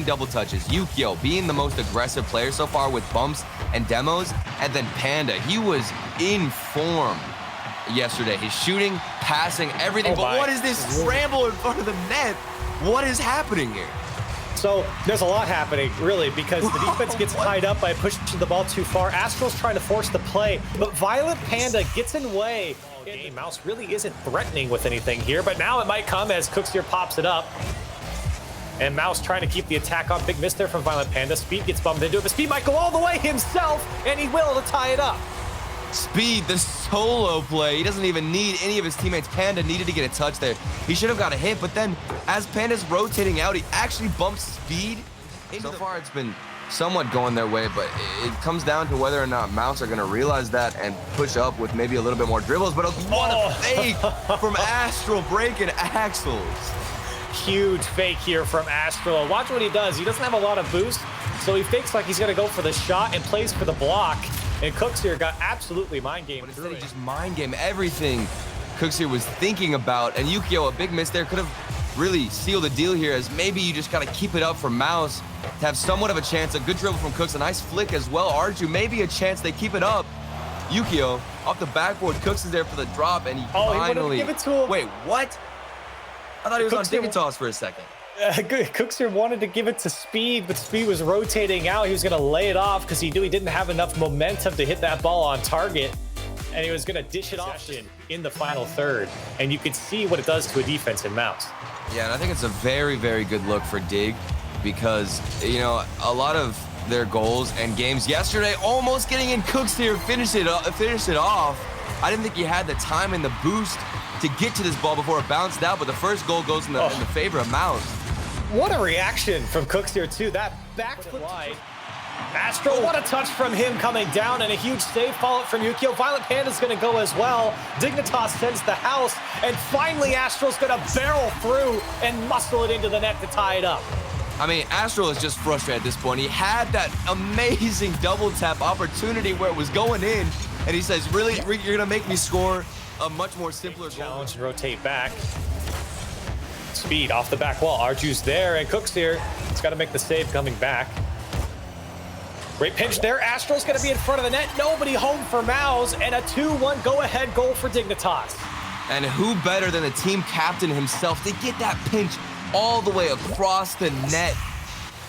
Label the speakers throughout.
Speaker 1: double touches. Yukio being the most aggressive player so far with bumps and demos. And then Panda, he was in form yesterday. His shooting, passing, everything. But what is this scramble in front of the net? What is happening here?
Speaker 2: So there's a lot happening, really, because the defense gets tied up by pushing the ball too far. Astral's trying to force the play, but Violent Panda gets in way. Mouse really isn't threatening with anything here, but now it might come as Cooksier pops it up. And Mouse trying to keep the attack on. Big miss there from Violent Panda. Speed gets bumped into it, but Speed might go all the way himself, and he will to tie it up.
Speaker 1: Speed, the solo play. He doesn't even need any of his teammates. Panda needed to get a touch there. He should have got a hit, but then as Panda's rotating out, he actually bumps Speed. So far, it's been somewhat going their way, but it comes down to whether or not Mouse are going to realize that and push up with maybe a little bit more dribbles. But what a fake from Astral breaking axles.
Speaker 2: Huge fake here from Astral. Watch what he does. He doesn't have a lot of boost, so he fakes like he's going to go for the shot and plays for the block. And Cooksier got absolutely mind game.
Speaker 1: But instead he just mind game everything Cooksier was thinking about. And Yukio, a big miss there, could have really sealed the deal here, as maybe you just got to keep it up for Mouse to have somewhat of a chance. A good dribble from Cooks, a nice flick as well. Arju, maybe a chance they keep it up. Yukio off the backboard. Cooks is there for the drop, and he finally...
Speaker 2: He give it to him.
Speaker 1: Wait, what? I thought he was on Dignitas for a second.
Speaker 2: Cooksier wanted to give it to Speed, but Speed was rotating out. He was going to lay it off because he knew he didn't have enough momentum to hit that ball on target. And he was going to dish it off in the final third. And you could see what it does to a defense in Mouse.
Speaker 1: Yeah, and I think it's a very, very good look for Dig, because, you know, a lot of their goals and games yesterday almost getting in. Cooksier finished it off. I didn't think he had the time and the boost to get to this ball before it bounced out, but the first goal goes in the favor of Mouse.
Speaker 2: What a reaction from Cooksier too. That backflip wide. Astro, what a touch from him coming down, and a huge save followed from Yukio. Violent Panda's going to go as well. Dignitas sends the house, and finally Astro's going to barrel through and muscle it into the net to tie it up.
Speaker 1: I mean, Astral is just frustrated at this point. He had that amazing double tap opportunity where it was going in, and he says, really, you're going to make me score a much more simpler
Speaker 2: challenge and rotate back. Speed off the back wall. Arju's there, and Cooksier has got to make the save coming back. Great pinch there. Astral's going to be in front of the net. Nobody home for Mouz, and a 2-1 go-ahead goal for Dignitas.
Speaker 1: And who better than the team captain himself to get that pinch all the way across the net,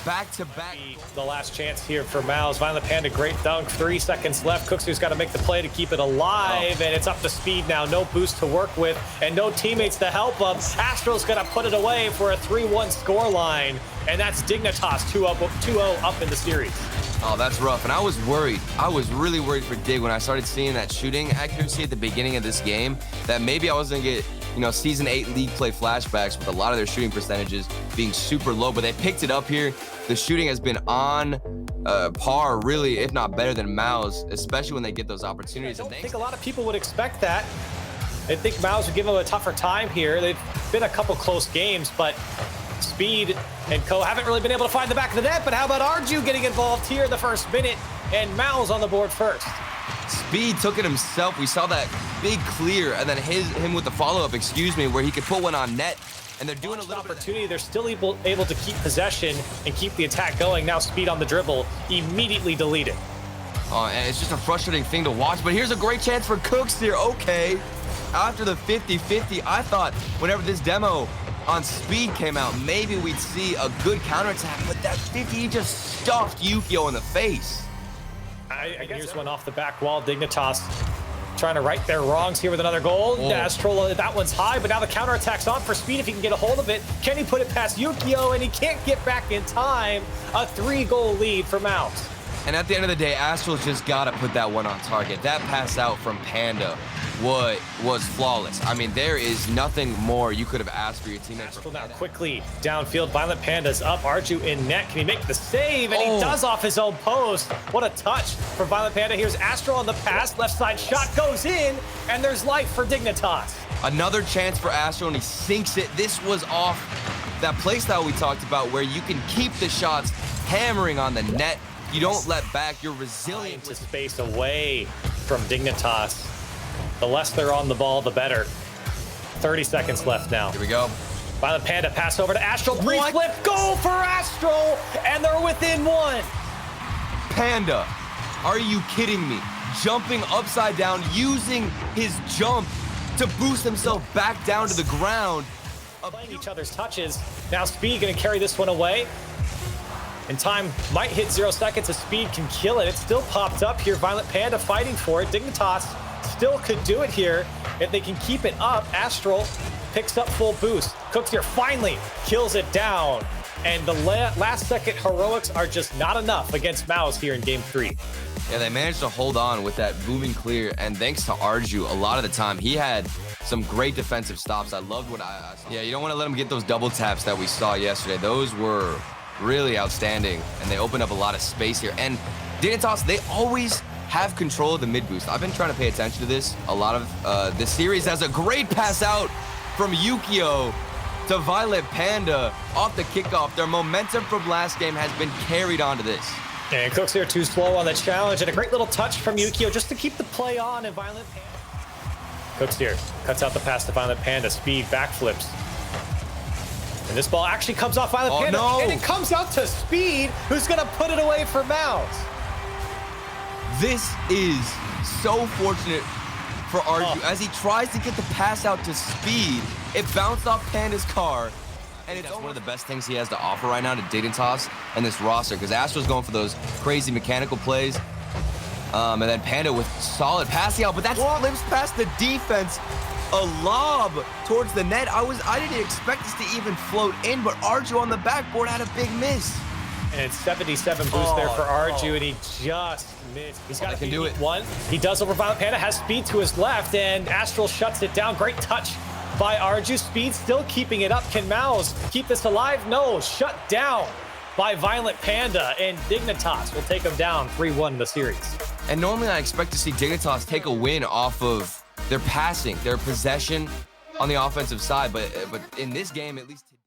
Speaker 1: back to back.
Speaker 2: The last chance here for Mouz. Violent Panda, great dunk. 3 seconds left. Cooksier's got to make the play to keep it alive, and it's up to Speed now. No boost to work with, and no teammates to help him. Astral's going to put it away for a 3-1 scoreline, and that's Dignitas 2-0 up in the series.
Speaker 1: Oh, that's rough. And I was worried. I was really worried for Dig when I started seeing that shooting accuracy at the beginning of this game, that maybe I was going to get, you know, Season 8 league play flashbacks with a lot of their shooting percentages being super low, but they picked it up here. The shooting has been on par, really, if not better than Mouz, especially when they get those opportunities.
Speaker 2: I don't think a lot of people would expect that. I think Mouz would give them a tougher time here. They've been a couple close games, but Speed and co haven't really been able to find the back of the net. But how about Arju getting involved here in the first minute, and Mouz on the board first.
Speaker 1: Speed took it himself. We saw that big clear, and then him with the follow-up, where he could put one on net. And they're doing a little
Speaker 2: opportunity. They're still able to keep possession and keep the attack going. Now Speed on the dribble, immediately deleted.
Speaker 1: And it's just a frustrating thing to watch. But here's a great chance for Cooks here. Okay, after the 50-50, I thought whenever this demo on Speed came out, maybe we'd see a good counterattack. But that 50, he just stuffed Yukio in the face.
Speaker 2: I guess here's one off the back wall. Dignitas trying to right their wrongs here with another goal. Astral, that one's high, but now the counterattack's on for Speed if he can get a hold of it. Can he put it past Yukio? And he can't get back in time. A 3-goal lead for Mouz.
Speaker 1: And at the end of the day, Astral's just got to put that one on target. That pass out from Panda was flawless. I mean, there is nothing more you could have asked for your teammate.
Speaker 2: Astral now quickly downfield. Violent Panda's up. Arju in net. Can he make the save? And he does off his own post. What a touch for Violent Panda. Here's Astral on the pass. Left side shot goes in, and there's life for Dignitas.
Speaker 1: Another chance for Astral, and he sinks it. This was off that playstyle we talked about, where you can keep the shots hammering on the net. You don't let back. You're resilient.
Speaker 2: To space away from Dignitas. The less they're on the ball, the better. 30 seconds left now.
Speaker 1: Here we go.
Speaker 2: Violent Panda pass over to Astral.
Speaker 1: What?
Speaker 2: Flip goal for Astral, and they're within one.
Speaker 1: Panda, are you kidding me? Jumping upside down, using his jump to boost himself back down to the ground.
Speaker 2: Playing each other's touches. Now Speed gonna carry this one away. And time might hit 0 seconds as Speed can kill it. It still popped up here. Violent Panda fighting for it. Dignitas still could do it here. If they can keep it up, Astral picks up full boost. Cooks here finally kills it down. And the last second heroics are just not enough against Mouz here in game 3.
Speaker 1: Yeah, they managed to hold on with that booming clear, and thanks to Arju, a lot of the time, he had some great defensive stops. I loved what I saw. Yeah, you don't want to let him get those double taps that we saw yesterday. Those were really outstanding, and they opened up a lot of space here. And Dignitas, they always have control of the mid boost. I've been trying to pay attention to this. A lot of this series has a great pass out from Yukio to Violet Panda off the kickoff. Their momentum from last game has been carried onto this.
Speaker 2: And Cooks here too slow on the challenge, and a great little touch from Yukio just to keep the play on, and Violent Panda. Cooks here cuts out the pass to Violent Panda. Speed backflips. And this ball actually comes off Violent Panda,
Speaker 1: no.
Speaker 2: and it comes out to Speed, who's gonna put it away for Mouz.
Speaker 1: This is so fortunate for Arju. As he tries to get the pass out to Speed, it bounced off Panda's car. And it's one of the best things he has to offer right now to Dignitas and this roster, because Astro's going for those crazy mechanical plays. And then Panda with solid passing out, but that slips past the defense. A lob towards the net. I didn't expect this to even float in, but Arju on the backboard had a big miss.
Speaker 2: And it's 77 boost there for Arju, and he just missed. He's got to do it. One. He does over Violent Panda, has Speed to his left, and Astral shuts it down. Great touch by Arju. Speed still keeping it up. Can Mouz keep this alive? No, shut down by Violent Panda, and Dignitas will take him down 3-1 in the series.
Speaker 1: And normally I expect to see Dignitas take a win off of their passing, their possession on the offensive side, but in this game, at least